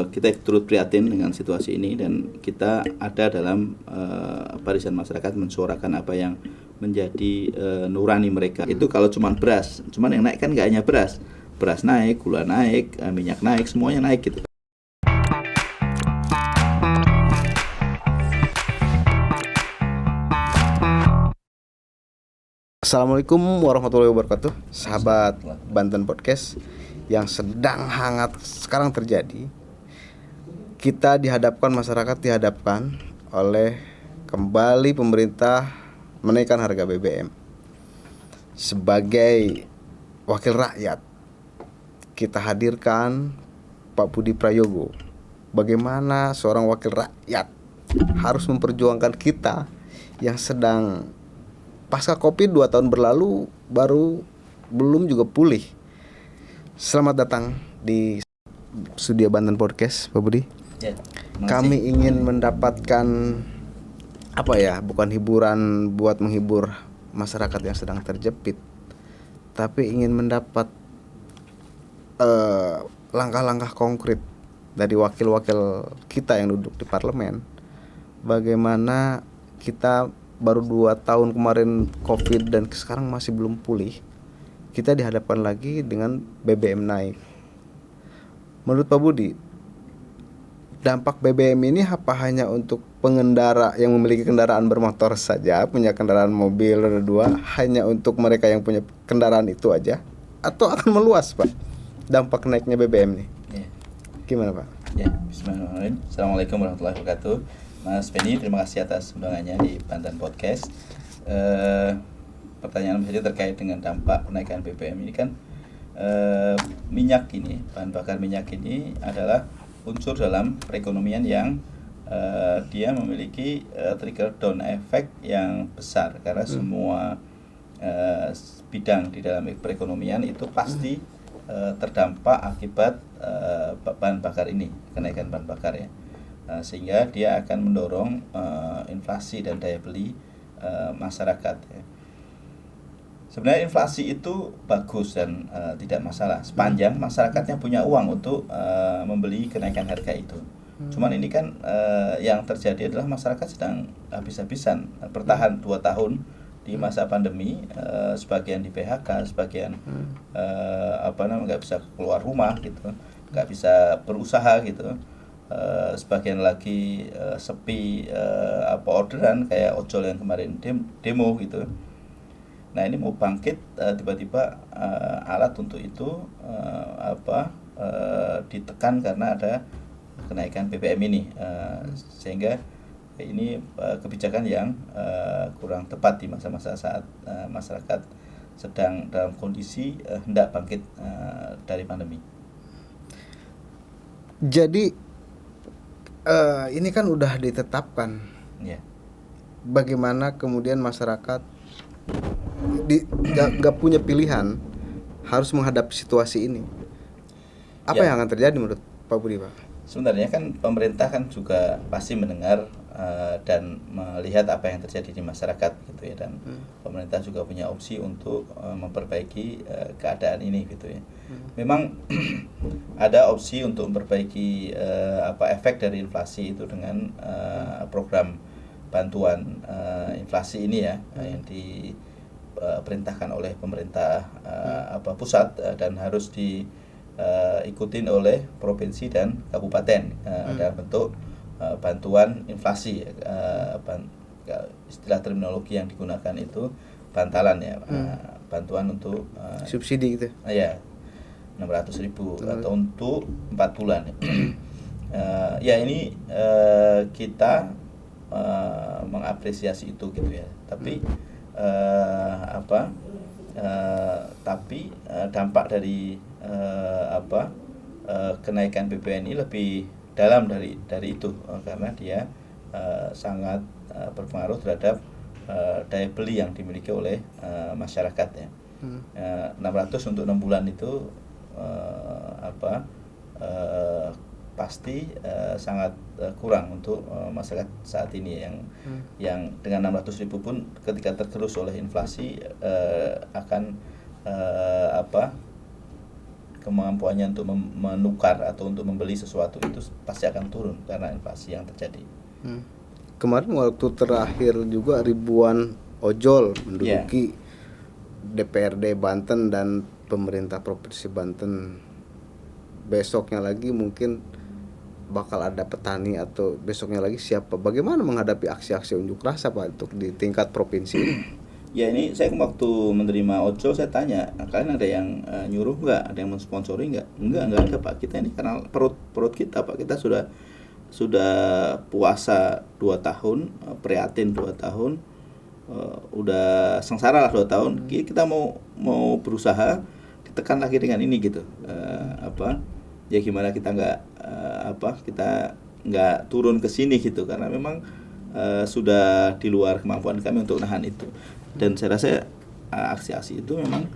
Kita turut prihatin dengan situasi ini dan kita ada dalam barisan masyarakat mensuarakan apa yang menjadi nurani mereka. Itu kalau cuman beras, cuman yang naik kan nggak hanya beras, beras naik, gula naik, minyak naik, semuanya naik gitu. Assalamualaikum warahmatullahi wabarakatuh, sahabat Banten Podcast yang sedang hangat sekarang terjadi. Kita masyarakat dihadapkan oleh kembali pemerintah menaikkan harga BBM. Sebagai wakil rakyat, kita hadirkan Pak Budi Prayogo. Bagaimana seorang wakil rakyat harus memperjuangkan kita yang sedang pasca Covid 2 tahun berlalu belum juga pulih. Selamat datang di studio Banten Podcast, Pak Budi. Ya, kami ingin mendapatkan bukan hiburan buat menghibur masyarakat yang sedang terjepit, tapi ingin mendapat langkah-langkah konkret dari wakil-wakil kita yang duduk di parlemen. Bagaimana kita baru 2 tahun kemarin Covid dan sekarang masih belum pulih. Kita dihadapkan lagi dengan BBM naik. Menurut Pak Budi, dampak BBM ini apa hanya untuk pengendara yang memiliki kendaraan bermotor saja, punya kendaraan mobil roda 2, hanya untuk mereka yang punya kendaraan itu aja, atau akan meluas, Pak, dampak naiknya BBM ini? Ya. Gimana, Pak? Ya, bismillahirrahmanirrahim. Assalamualaikum warahmatullahi wabarakatuh. Mas Benny, terima kasih atas undangannya di Banten Podcast. Pertanyaan saja terkait dengan dampak kenaikan BBM ini kan, minyak ini, bahan bakar minyak ini adalah unsur dalam perekonomian yang dia memiliki trigger down effect yang besar karena semua bidang di dalam perekonomian itu pasti terdampak akibat bahan bakar ini, kenaikan bahan bakar ya. Sehingga dia akan mendorong inflasi dan daya beli masyarakat ya. Sebenarnya inflasi itu bagus dan tidak masalah sepanjang masyarakatnya punya uang untuk membeli kenaikan harga itu. Cuman ini kan yang terjadi adalah masyarakat sedang habis-habisan bertahan 2 tahun di masa pandemi, sebagian di PHK, sebagian nggak bisa keluar rumah gitu, nggak bisa berusaha gitu. Sebagian lagi sepi orderan kayak ojol yang kemarin demo gitu. Nah ini mau bangkit tiba-tiba alat untuk itu ditekan karena ada kenaikan BBM ini, sehingga ini kebijakan yang kurang tepat di masa-masa saat masyarakat sedang dalam kondisi hendak bangkit dari pandemi. Jadi ini kan udah ditetapkan. Yeah. Bagaimana kemudian masyarakat gak punya pilihan, harus menghadapi situasi ini? Apa yang akan terjadi menurut Pak Budi, Pak? Sebenarnya kan pemerintah kan juga pasti mendengar dan melihat apa yang terjadi di masyarakat gitu ya, dan pemerintah juga punya opsi untuk memperbaiki keadaan ini gitu ya. Memang ada opsi untuk memperbaiki efek dari inflasi itu dengan program bantuan inflasi ini ya, yang diperintahkan oleh pemerintah pusat dan harus ikutin oleh provinsi dan kabupaten dalam bentuk bantuan inflasi, istilah terminologi yang digunakan itu bantalan ya, bantuan untuk subsidi gitu ya, 600.000 atau untuk 4 bulan. Ya ini kita mengapresiasi itu gitu ya, tapi dampak dari kenaikan BBM ini lebih dalam dari itu, karena dia sangat berpengaruh terhadap daya beli yang dimiliki oleh masyarakat ya. 600 untuk 6 bulan itu pasti sangat kurang untuk masyarakat saat ini yang dengan 600.000 pun ketika tergerus oleh inflasi akan kemampuannya untuk menukar atau untuk membeli sesuatu itu pasti akan turun karena inflasi yang terjadi. Kemarin waktu terakhir juga ribuan ojol menduduki DPRD Banten dan pemerintah Provinsi Banten. Besoknya lagi mungkin bakal ada petani atau besoknya lagi siapa. Bagaimana menghadapi aksi-aksi unjuk rasa Pak untuk di tingkat provinsi? Ya ini saya waktu menerima ojol saya tanya, kalian ada yang nyuruh nggak, ada yang mensponsori nggak? Nggak ada Pak. Kita ini karena perut kita Pak, kita sudah puasa 2 tahun, prihatin 2 tahun, udah sengsara lah 2 tahun. Kita mau berusaha, ditekan lagi dengan ini gitu. Ya gimana kita kita nggak turun ke sini gitu, karena memang sudah di luar kemampuan kami untuk nahan itu. Dan saya rasa aksi-aksi itu memang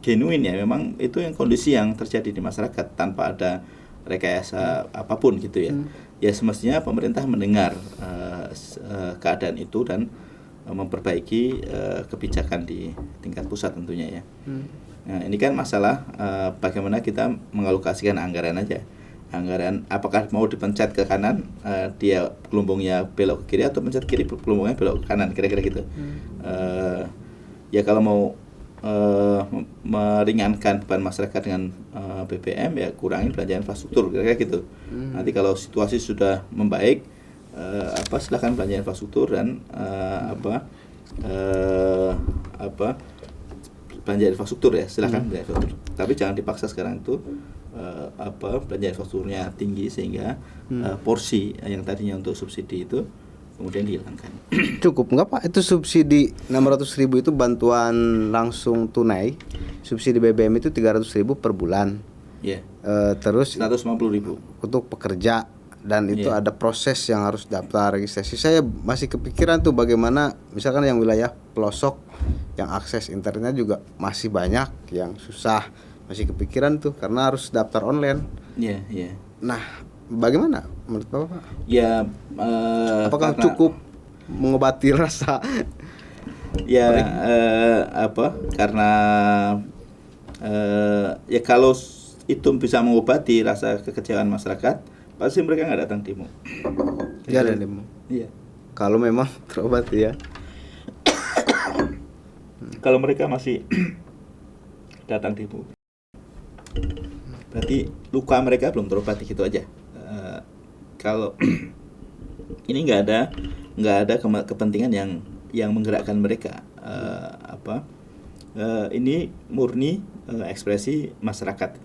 genuine ya, memang itu yang kondisi yang terjadi di masyarakat tanpa ada rekayasa apapun gitu ya. Ya semestinya pemerintah mendengar keadaan itu dan memperbaiki kebijakan di tingkat pusat tentunya ya. Nah, ini kan masalah bagaimana kita mengalokasikan anggaran aja. Anggaran apakah mau dipencet ke kanan, dia gelombongnya belok ke kiri, atau pencet kiri gelombongnya belok ke kanan, kira-kira gitu. Ya kalau mau meringankan beban masyarakat dengan BBM, ya kurangi belanja infrastruktur, kira-kira gitu. Nanti kalau situasi sudah membaik, silakan belanja infrastruktur dan belanja infrastruktur ya, silakan belanja infrastruktur. Tapi jangan dipaksa sekarang itu belanja infrastrukturnya tinggi sehingga porsi yang tadinya untuk subsidi itu kemudian dihilangkan. Cukup nggak Pak? Itu subsidi 600.000 itu bantuan langsung tunai. Subsidi BBM itu 300.000 per bulan. Iya. Terus 150.000 untuk pekerja, dan itu ada proses yang harus daftar registrasi. Saya masih kepikiran tuh bagaimana misalkan yang wilayah pelosok yang akses internetnya juga masih banyak yang susah. Masih kepikiran tuh karena harus daftar online. Iya. Nah, bagaimana menurut Bapak? Ya, apakah cukup mengobati rasa? Ya, karena ya kalau itu bisa mengobati rasa kekecewaan masyarakat, pasti mereka nggak datang demo. Ya ada demo. Iya. Kalau memang terobati ya. Kalau mereka masih datang demo, berarti luka mereka belum terobati gitu aja. Kalau ini nggak ada kepentingan yang menggerakkan mereka. Ini murni ekspresi masyarakat.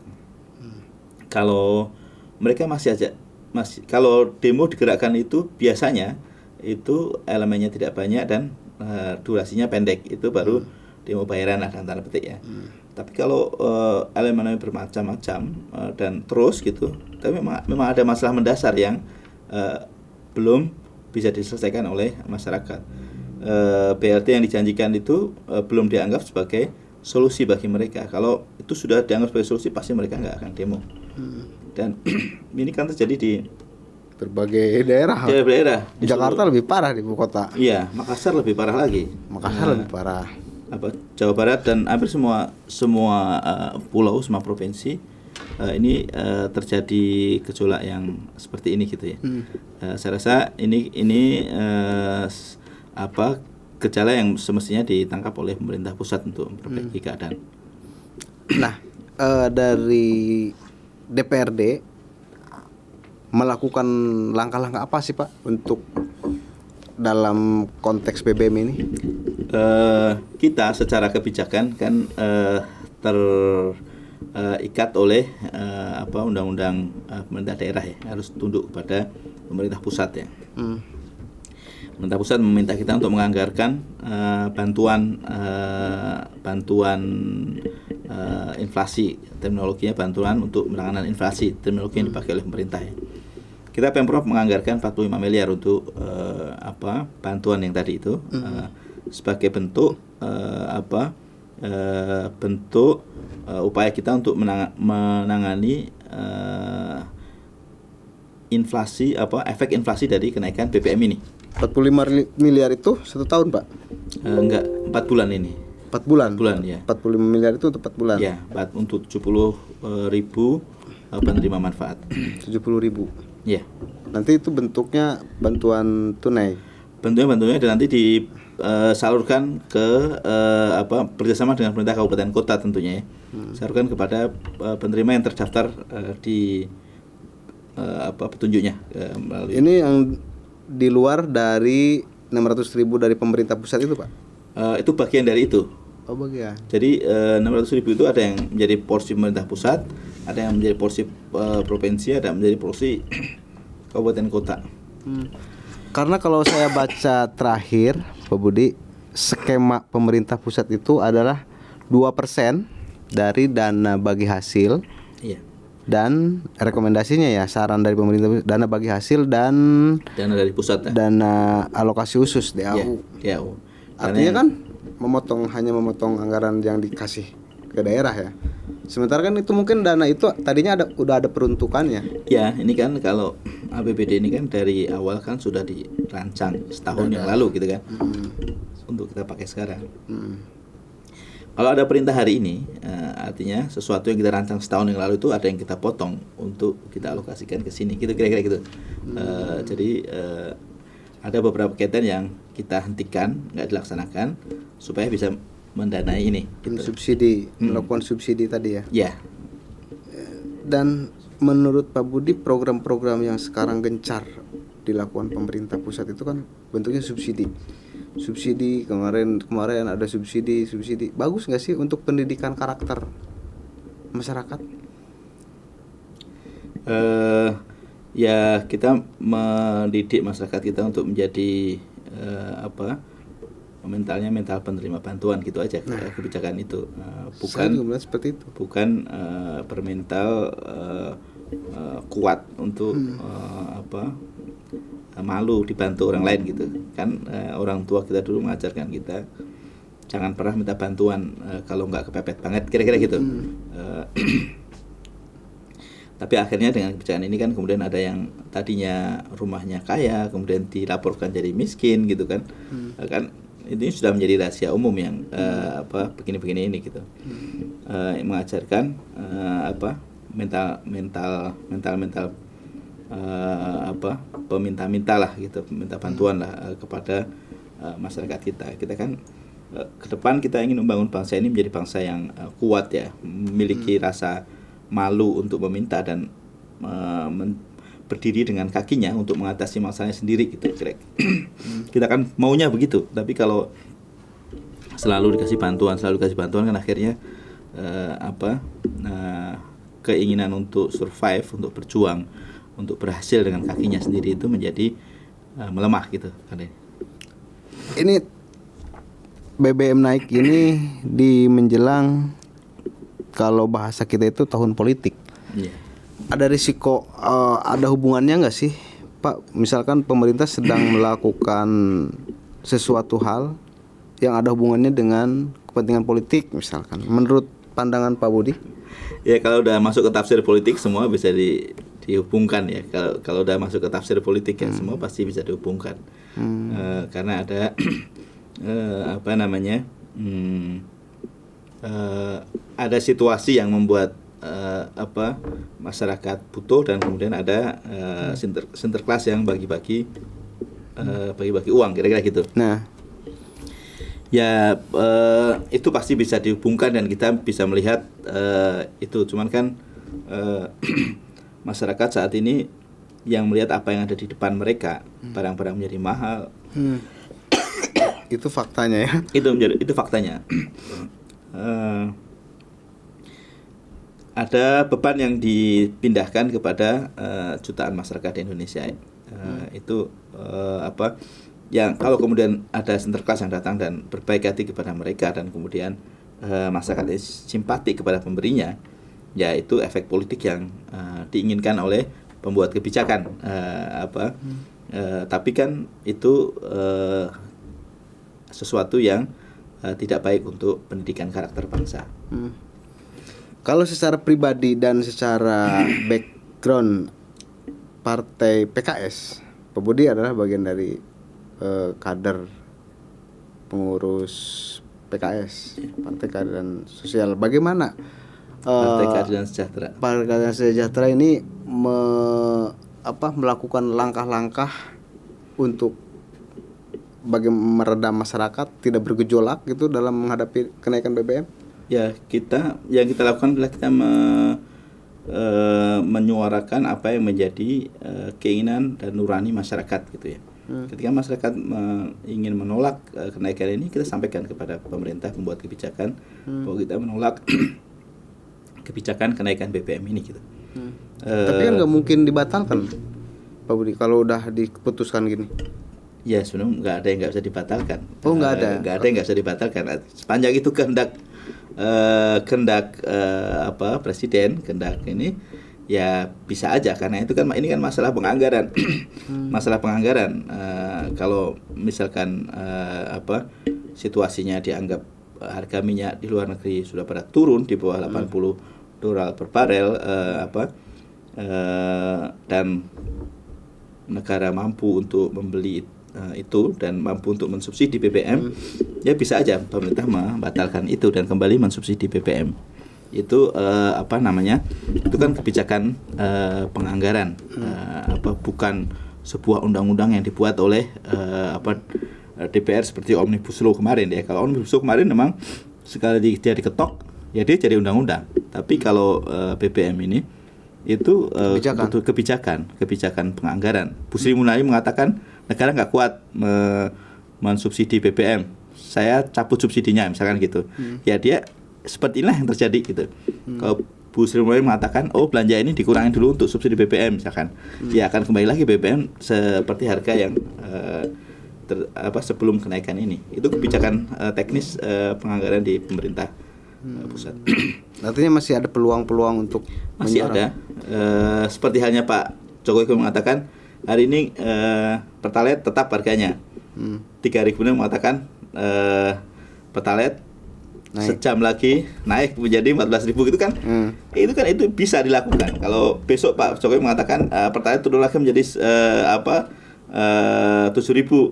Kalau mereka masih kalau demo digerakkan itu biasanya itu elemennya tidak banyak dan durasinya pendek, itu baru demo bayaran lah tanda petik ya. Tapi kalau elemennya bermacam-macam dan terus gitu, tapi memang ada masalah mendasar yang belum bisa diselesaikan oleh masyarakat. BLT yang dijanjikan itu belum dianggap sebagai solusi bagi mereka. Kalau itu sudah dianggap sebagai solusi, pasti mereka nggak akan demo. Dan ini kan terjadi di berbagai daerah. Di Jakarta lebih parah di ibu kota. Iya, Makassar lebih parah lagi. Lebih parah. Jawa Barat dan hampir semua pulau, semua provinsi ini terjadi gejolak yang seperti ini gitu ya. Saya rasa ini gejala yang semestinya ditangkap oleh pemerintah pusat untuk memperbaiki keadaan. Nah, dari DPRD melakukan langkah-langkah apa sih Pak untuk dalam konteks BBM ini? Kita secara kebijakan kan terikat oleh undang-undang pemerintah daerah ya, harus tunduk kepada pemerintah pusat ya. Pemerintah pusat meminta kita untuk menganggarkan bantuan inflasi, terminologinya bantuan untuk penanganan inflasi, terminologi yang dipakai oleh pemerintah ya. Kita Pemprov menganggarkan 45 miliar untuk bantuan yang tadi itu sebagai bentuk upaya kita untuk menangani inflasi, efek inflasi dari kenaikan BBM ini. 45 miliar itu 1 tahun Pak? Enggak, 4 bulan ini. 4 bulan. Bulan ya. 45 miliar itu untuk 4 bulan. Ya, untuk 70.000 penerima manfaat. 70.000. Ya. Nanti itu bentuknya bantuan tunai. Bantuannya dan nanti disalurkan ke bekerjasama dengan pemerintah kabupaten kota tentunya ya. Salurkan kepada penerima yang terdaftar di petunjuknya melalui. Ini yang di luar dari 600.000 dari pemerintah pusat itu, Pak? Itu bagian dari itu. Oh, bagian. Jadi 600.000 itu ada yang menjadi porsi pemerintah pusat, ada yang menjadi porsi provinsi, ada yang menjadi porsi kabupaten kota. Karena kalau saya baca terakhir, Pak Budi, skema pemerintah pusat itu adalah 2% dari dana bagi hasil. Iya. Dan rekomendasinya ya, saran dari pemerintah pusat, dana bagi hasil dan dana dari pusat ya. Dana alokasi khusus DAU. Ya, DAU. Artinya kan hanya memotong anggaran yang dikasih ke daerah ya. Sementara kan itu mungkin dana itu tadinya udah ada peruntukannya. Ya, ini kan kalau APBD ini kan dari awal kan sudah dirancang setahun yang lalu gitu kan. Untuk kita pakai sekarang. Kalau ada perintah hari ini, artinya sesuatu yang kita rancang setahun yang lalu itu ada yang kita potong untuk kita alokasikan ke sini, gitu kira-kira gitu. Jadi ada beberapa kegiatan yang kita hentikan, nggak dilaksanakan, supaya bisa mendanai ini. Gitu. Subsidi, melakukan subsidi tadi ya. Ya. Dan menurut Pak Budi, program-program yang sekarang gencar dilakukan pemerintah pusat itu kan bentuknya subsidi. Subsidi kemarin ada subsidi bagus nggak sih untuk pendidikan karakter masyarakat? Ya kita mendidik masyarakat kita untuk menjadi mental penerima bantuan gitu aja. Kebijakan itu bukan seperti itu. Bukan bermental kuat untuk malu dibantu orang lain gitu kan. Orang tua kita dulu mengajarkan kita jangan pernah minta bantuan kalau nggak kepepet banget, kira-kira gitu. Tapi akhirnya dengan kebijakan ini kan kemudian ada yang tadinya rumahnya kaya kemudian dilaporkan jadi miskin gitu kan. Kan ini sudah menjadi rahasia umum yang begini-begini ini gitu. Mengajarkan mental peminta-minta lah gitu, minta bantuan lah kepada masyarakat kita. Kita kan ke depan kita ingin membangun bangsa ini menjadi bangsa yang kuat ya, memiliki rasa malu untuk meminta dan berdiri dengan kakinya untuk mengatasi masalahnya sendiri gitu kira. Kita kan maunya begitu, tapi kalau selalu dikasih bantuan kan akhirnya keinginan untuk survive, untuk berjuang, untuk berhasil dengan kakinya sendiri itu menjadi melemah gitu kan. Ini BBM naik ini di menjelang, kalau bahasa kita itu tahun politik. Ada risiko, ada hubungannya nggak sih Pak? Misalkan pemerintah sedang melakukan sesuatu hal yang ada hubungannya dengan kepentingan politik misalkan. Menurut pandangan Pak Budi? Ya kalau udah masuk ke tafsir politik semua bisa dihubungkan ya. Kalau udah masuk ke tafsir politik ya semua pasti bisa dihubungkan. Karena ada ada situasi yang membuat masyarakat butuh dan kemudian ada sinterklas yang bagi-bagi uang kira-kira gitu. Nah, ya itu pasti bisa dihubungkan dan kita bisa melihat itu. Cuman kan masyarakat saat ini yang melihat apa yang ada di depan mereka, barang-barang menjadi mahal. Itu faktanya ya. Itu faktanya. Ada beban yang dipindahkan kepada jutaan masyarakat di Indonesia. Itu yang kalau kemudian ada sinterklas yang datang dan berbaik hati kepada mereka dan kemudian masyarakat simpati kepada pemberinya, ya itu efek politik yang diinginkan oleh pembuat kebijakan. Tapi kan itu sesuatu yang tidak baik untuk pendidikan karakter bangsa. Kalau secara pribadi dan secara background partai PKS, Pak Budi adalah bagian dari kader pengurus PKS, Partai Keadilan Sosial. Bagaimana Partai Keadilan Sejahtera. Partai Keadilan Sejahtera ini melakukan langkah-langkah untuk bagaimana meredam masyarakat tidak bergejolak gitu dalam menghadapi kenaikan BBM? Ya, yang kita lakukan adalah kita menyuarakan apa yang menjadi keinginan dan nurani masyarakat gitu ya. Ketika masyarakat ingin menolak kenaikan ini, kita sampaikan kepada pemerintah pembuat kebijakan bahwa kita menolak kebijakan kenaikan BBM ini gitu. Tapi kan nggak mungkin dibatalkan, Pak Budi, kalau udah diputuskan gini. Ya sebenarnya nggak ada yang nggak bisa dibatalkan. Oh nggak ada. Nggak ada yang nggak bisa dibatalkan. Sepanjang itu kehendak presiden, kehendak ini ya bisa aja, karena itu kan ini kan masalah penganggaran. Masalah penganggaran. Kalau misalkan situasinya dianggap harga minyak di luar negeri sudah pada turun di bawah 80 dolar per barel, dan negara mampu untuk membeli itu dan mampu untuk mensubsidi BBM, ya bisa aja pemerintah membatalkan itu dan kembali mensubsidi BBM. Itu itu kan kebijakan penganggaran, bukan sebuah undang-undang yang dibuat oleh DPR seperti Omnibus Law kemarin ya. Kalau Omnibus Law kemarin memang sekali dia diketok ya dia jadi undang-undang. Tapi kalau BBM ini itu kebijakan penganggaran. Bu Sri Mulyani mengatakan negara nggak kuat mensubsidi BBM, saya cabut subsidinya misalkan gitu. Ya dia seperti inilah yang terjadi gitu. Kalau Bu Sri Mulyani mengatakan belanja ini dikurangin dulu untuk subsidi BBM misalkan, ya akan kembali lagi BBM seperti harga yang sebelum kenaikan ini. Itu kebijakan teknis penganggaran di pemerintah pusat. Artinya masih ada peluang-peluang untuk masih ada. Seperti halnya Pak Jokowi mengatakan hari ini Pertalite tetap harganya. 3 hari kemudian mengatakan Pertalite sejam lagi naik menjadi 14.000 gitu kan. Itu bisa dilakukan. Kalau besok Pak Jokowi mengatakan Pertalite turun lagi menjadi 7.000,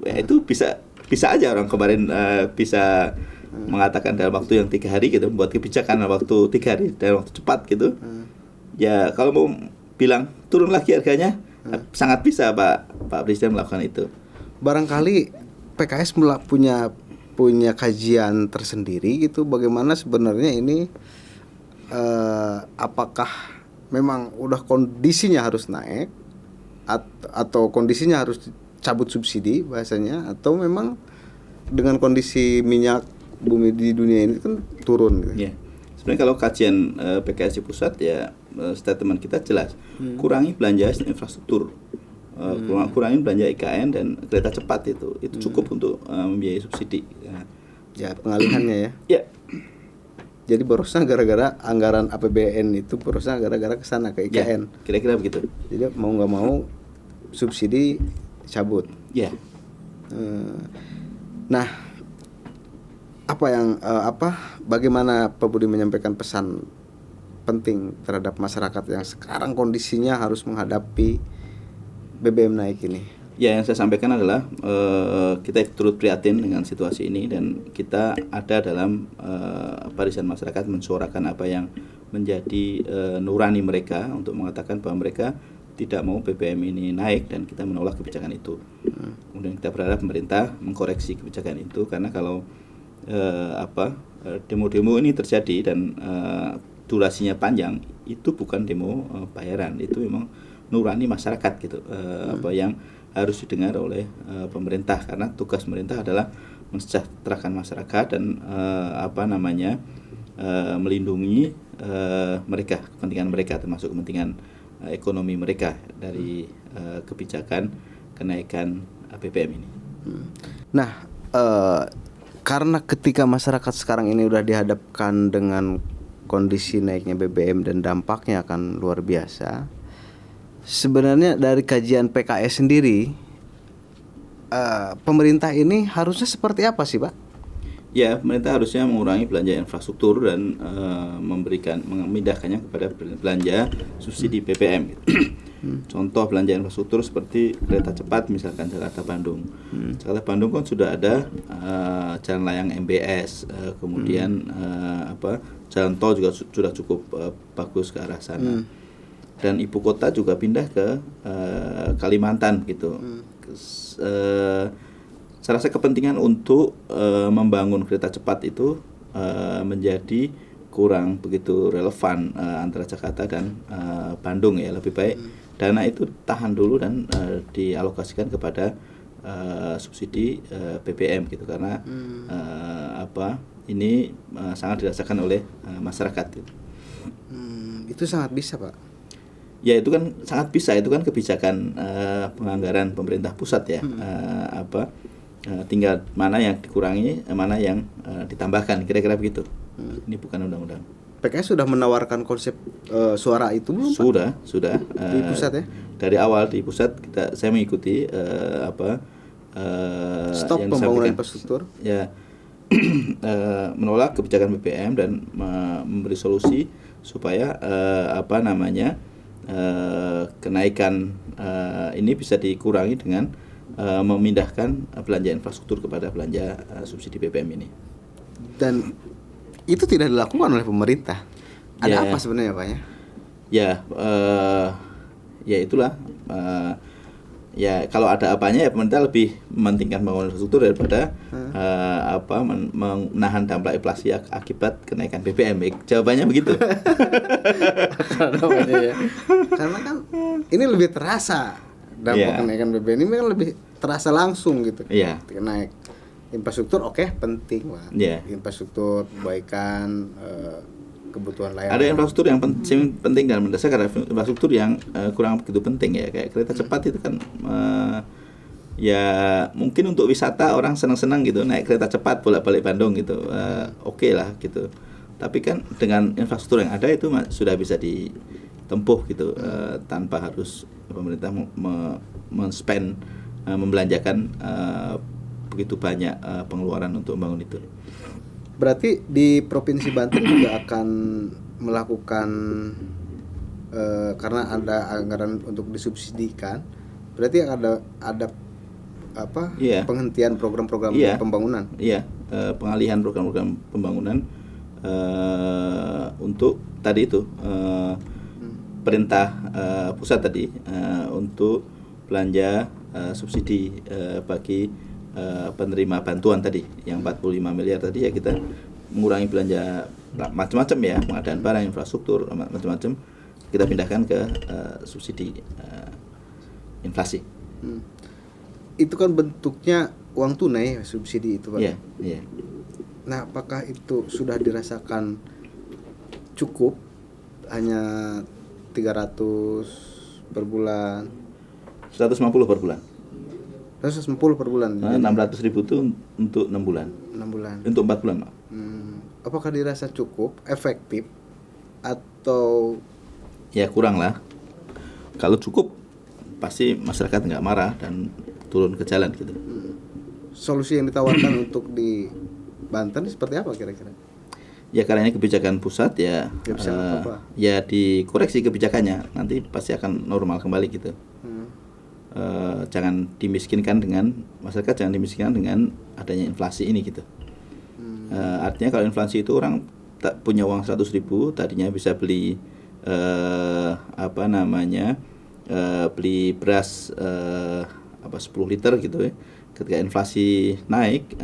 ya itu bisa aja orang kemarin bisa mengatakan dalam waktu yang 3 hari gitu, membuat kebijakan dalam waktu 3 hari dalam waktu cepat gitu. Ya kalau mau bilang turun lagi harganya, sangat bisa Pak Presiden melakukan itu. Barangkali PKS punya kajian tersendiri gitu, bagaimana sebenarnya ini apakah memang udah kondisinya harus naik atau kondisinya harus cabut subsidi bahasanya, atau memang dengan kondisi minyak bumi di dunia ini kan turun gitu. Yeah. Sebenarnya kalau kajian PKS di pusat ya statement kita jelas, kurangi belanja infrastruktur, kurangi belanja IKN dan kereta cepat itu cukup untuk membiayai subsidi. Ya pengalihannya ya. Ya. Jadi borosnya gara-gara anggaran APBN itu borosnya gara-gara kesana ke IKN. Ya, kira-kira begitu. Jadi mau nggak mau subsidi cabut. Ya. Nah, bagaimana Pak Budi menyampaikan pesan penting terhadap masyarakat yang sekarang kondisinya harus menghadapi BBM naik ini? Ya, yang saya sampaikan adalah kita turut prihatin dengan situasi ini dan kita ada dalam barisan masyarakat mensuarakan apa yang menjadi nurani mereka untuk mengatakan bahwa mereka tidak mau BBM ini naik dan kita menolak kebijakan itu. Kemudian kita berharap pemerintah mengkoreksi kebijakan itu, karena kalau demo-demo ini terjadi dan durasinya panjang, itu bukan demo bayaran, itu memang nurani masyarakat gitu, yang harus didengar oleh pemerintah, karena tugas pemerintah adalah mensejahterakan masyarakat dan melindungi mereka, kepentingan mereka, termasuk kepentingan ekonomi mereka dari kebijakan kenaikan BBM ini. Nah, karena ketika masyarakat sekarang ini udah dihadapkan dengan kondisi naiknya BBM dan dampaknya akan luar biasa, sebenarnya dari kajian PKS sendiri, pemerintah ini harusnya seperti apa sih, Pak? Ya, pemerintah harusnya mengurangi belanja infrastruktur dan memindahkannya kepada belanja subsidi BBM. Contoh belanja infrastruktur seperti kereta cepat misalkan Jakarta Bandung. Jakarta Bandung kan sudah ada jalan layang MBS, kemudian jalan tol juga sudah cukup bagus ke arah sana. Dan ibu kota juga pindah ke Kalimantan gitu. Saya rasa kepentingan untuk membangun kereta cepat itu menjadi kurang begitu relevan antara Jakarta dan Bandung ya. Lebih baik dana itu tahan dulu dan dialokasikan kepada subsidi BBM gitu, karena ini sangat dirasakan oleh masyarakat gitu. Itu sangat bisa, Pak. Ya itu kan sangat bisa, itu kan kebijakan penganggaran pemerintah pusat ya. Tinggal mana yang dikurangi, mana yang ditambahkan, kira-kira begitu. Ini bukan undang-undang. PKS sudah menawarkan konsep suara itu belum, Pak? Sudah Di pusat ya? Dari awal di pusat saya mengikuti stop yang pembangunan disampaikan. infrastruktur. Ya, menolak kebijakan BBM dan memberi solusi supaya kenaikan ini bisa dikurangi dengan memindahkan belanja infrastruktur kepada belanja subsidi BBM ini. Dan itu tidak dilakukan oleh pemerintah. Ada Ya. apa sebenarnya, Pak ya? Ya itulah. Ya kalau ada apanya ya pemerintah lebih mementingkan pembangunan infrastruktur daripada menahan dampak inflasi akibat kenaikan BBM. Jawabannya begitu. Karena kan ini lebih terasa dampak kenaikan BBM ini kan lebih terasa langsung gitu. Iya. Naik infrastruktur penting, Pak. Iya. Infrastruktur perbaikan kebutuhan layanan. Ada infrastruktur yang penting dan mendesak, ada infrastruktur yang kurang begitu penting ya, kayak kereta cepat itu kan ya mungkin untuk wisata orang senang-senang gitu naik kereta cepat bolak-balik Bandung gitu, oke lah gitu. Tapi kan dengan infrastruktur yang ada itu sudah bisa ditempuh gitu, tanpa harus pemerintah men-spend membelanjakan begitu banyak pengeluaran untuk membangun itu. Berarti di Provinsi Banten juga akan melakukan karena ada anggaran untuk disubsidikan, berarti ada penghentian program-program pembangunan. Iya, pengalihan program-program pembangunan untuk tadi itu perintah pusat tadi untuk belanja subsidi bagi penerima bantuan tadi yang 45 miliar tadi, ya kita mengurangi belanja macam-macam ya, pengadaan barang, infrastruktur, macam-macam kita pindahkan ke subsidi inflasi. Itu kan bentuknya uang tunai subsidi itu, Pak. Iya. Nah, apakah itu sudah dirasakan cukup hanya 300 per bulan? 150 per bulan. 110 per bulan. 600.000 itu untuk 6 bulan. 6 bulan. Untuk 4 bulan, Pak. Apakah dirasa cukup, efektif, atau Ya kurang lah. Kalau cukup pasti masyarakat nggak marah dan turun ke jalan gitu. Solusi yang ditawarkan untuk di Banten seperti apa kira-kira? Ya karena ini kebijakan pusat ya, ya dikoreksi kebijakannya, nanti pasti akan normal kembali gitu. Jangan dimiskinkan dengan masyarakat, jangan dimiskinkan dengan adanya inflasi ini gitu. Artinya kalau inflasi itu orang tak punya uang 100.000 tadinya bisa beli beli beras 10 liter gitu ya. Ketika inflasi naik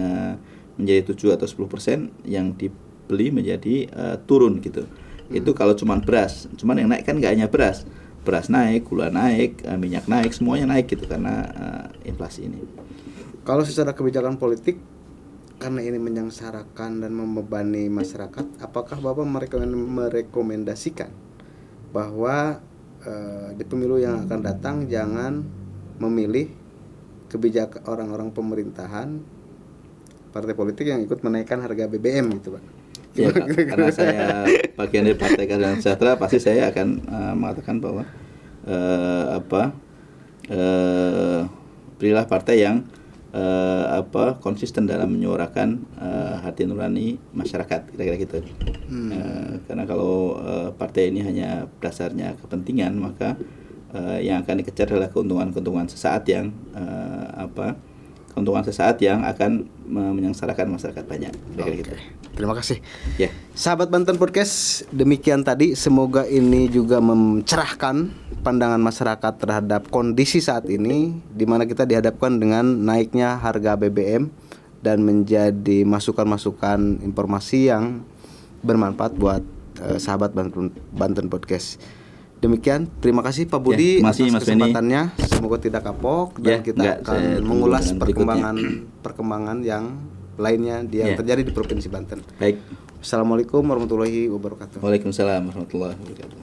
menjadi 7 atau 10%, yang dibeli menjadi turun gitu. Itu kalau cuman beras, cuman yang naik kan nggak hanya beras naik, gula naik, minyak naik, semuanya naik gitu karena inflasi ini. Kalau secara kebijakan politik, karena ini menyengsarakan dan membebani masyarakat, apakah Bapak merekomendasikan bahwa di pemilu yang akan datang jangan memilih kebijakan orang-orang pemerintahan, partai politik yang ikut menaikkan harga BBM gitu, Pak? Ya, karena saya bagian dari Partai Keadilan Sejahtera, pasti saya akan mengatakan bahwa berilah partai yang konsisten dalam menyuarakan hati nurani masyarakat, kira-kira gitu. Karena kalau partai ini hanya dasarnya kepentingan, maka yang akan dikejar adalah keuntungan sesaat yang keuntungan sesaat yang akan menyengsarakan masyarakat banyak. Oke. Terima kasih. Ya. Sahabat Banten Podcast, demikian tadi. Semoga ini juga mencerahkan pandangan masyarakat terhadap kondisi saat ini, di mana kita dihadapkan dengan naiknya harga BBM dan menjadi masukan-masukan informasi yang bermanfaat buat sahabat Banten Podcast. Demikian, terima kasih Pak Budi atas kesempatannya. Semoga tidak kapok dan kita akan mengulas perkembangan yang lainnya yang terjadi di Provinsi Banten. Baik. Assalamualaikum warahmatullahi wabarakatuh. Waalaikumsalam warahmatullahi wabarakatuh.